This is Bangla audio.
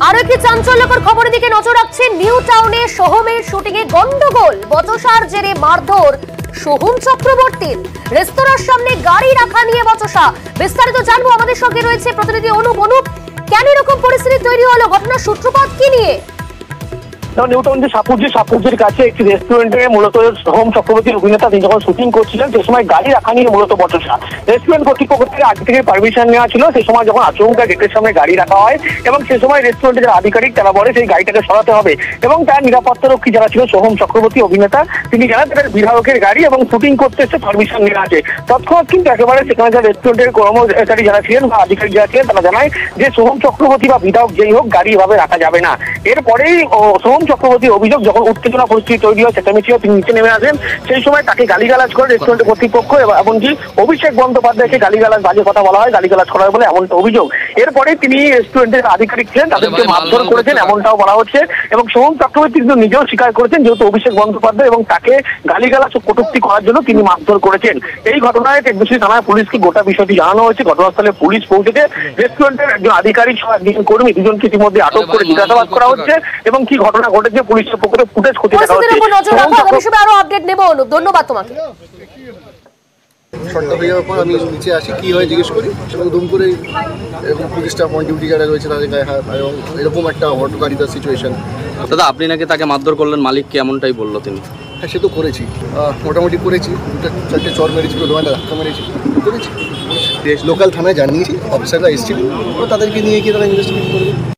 আরো একটি চাঞ্চল্যকর খবরের দিকে নজর রাখছে। নিউ টাউনে সোহমের শুটিং এ গন্ডগোল, বচসার জেরে মারধর সোহম চক্রবর্তীর। রেস্তোরাঁর সামনে গাড়ি রাখা নিয়ে বচসা। বিস্তারিত জানবো, আমাদের সঙ্গে রয়েছে প্রতিনিধি অনুপ। কেন এরকম পরিস্থিতি তৈরি হলো, ঘটনার সূত্রপাত কি নিয়ে? নিউটাউন যে সাপুরজির কাছে একটি রেস্টুরেন্টে মূলত সোহম চক্রবর্তীর অভিনেতা তিনি যখন শুটিং করছিলেন সে সময় গাড়ি রাখা নিয়ে মূলত বচসা। রেস্টুরেন্ট কর্তৃপক্ষ থেকে আগে থেকে পারমিশন নেওয়া ছিল, সেই সময় যখন আচমকা গেটের সামনে গাড়ি রাখা হয় এবং সে সময় রেস্টুরেন্টের যারা আধিকারিক তারা বলে সেই গাড়িটাকে সরাতে হবে এবং তার নিরাপত্তারক্ষী যারা ছিল সোহম চক্রবর্তী অভিনেতা তিনি জানান তাদের বিধায়কের গাড়ি এবং শুটিং করতে এসে পারমিশন নেওয়া আছে। তৎক্ষণাৎ কিন্তু একেবারে সেখানে যারা রেস্টুরেন্টের কর্মচারী যারা ছিলেন বা আধিকারিক যারা ছিলেন তারা জানায় যে সোহম চক্রবর্তী বা বিধায়ক যেই হোক গাড়ি এভাবে রাখা যাবে না। এরপরেই সোহম চক্রবর্তীর অভিযোগ, যখন উত্তেজনা পরিস্থিতি তৈরি হয় সেটা মিছিল তিনি নিচে নেমে আসেন, সেই সময় তাকে গালিগালাজ করে রেস্টুরেন্টের কর্তৃপক্ষ এমনকি অভিষেক বন্দ্যোপাধ্যায়কে গালিগালাজ বাজে কথা বলা হয়, গালিগালাজ করা হয় বলে এমনটা অভিযোগ। এরপরে তিনি রেস্টুরেন্টের আধিকারিক ছিলেন তাদেরকে মারধর করেছেন এমনটাও বলা হচ্ছে এবং সোহম চক্রবর্তী কিন্তু নিজেও স্বীকার করেছেন যেহেতু অভিষেক বন্দ্যোপাধ্যায় এবং তাকে গালিগালাজ ও কটূক্তি করার জন্য তিনি মারধর করেছেন। এই ঘটনায় টেকনিশিয়ান থানায় পুলিশকে গোটা বিষয়টি জানানো হয়েছে। ঘটনাস্থলে পুলিশ পৌঁছেছে, রেস্টুরেন্টের একজন আধিকারিক সহ একজন কর্মী দুজনকে ইতিমধ্যে আটক করে জিজ্ঞাসাবাদ করা হচ্ছে এবং কি ঘটনা ঘটেছে পুলিশের পক্ষ থেকে ফুটেজ খতিয়ে দেখা হচ্ছে। আরো আপডেট নেব অনুপ, ধন্যবাদ তোমাকে। শর্টটা হয়ে যাওয়ার পর আমি নিচে আসি, কী হয় জিজ্ঞেস করি এবং দুম করে এরকম পুলিশ স্টাফ অন ডিউটি যারা রয়েছে তাদের গায়ে হাত এবং এরকম একটা হটকারিতার সিচুয়েশন। দাদা আপনি নাকি তাকে মারধর করলেন, মালিককে এমনটাই বললো তিনি? হ্যাঁ সে তো করেছি, মোটামুটি করেছি, দুটো চারটে চর মেরেছিল, দোকানটা ধাক্কা মেরেছি, করেছি। লোকাল থানায় জানিয়েছি, অফিসাররা এসেছিল, তাদেরকে নিয়ে গিয়ে তারা ইনভেস্টিগেট করবে।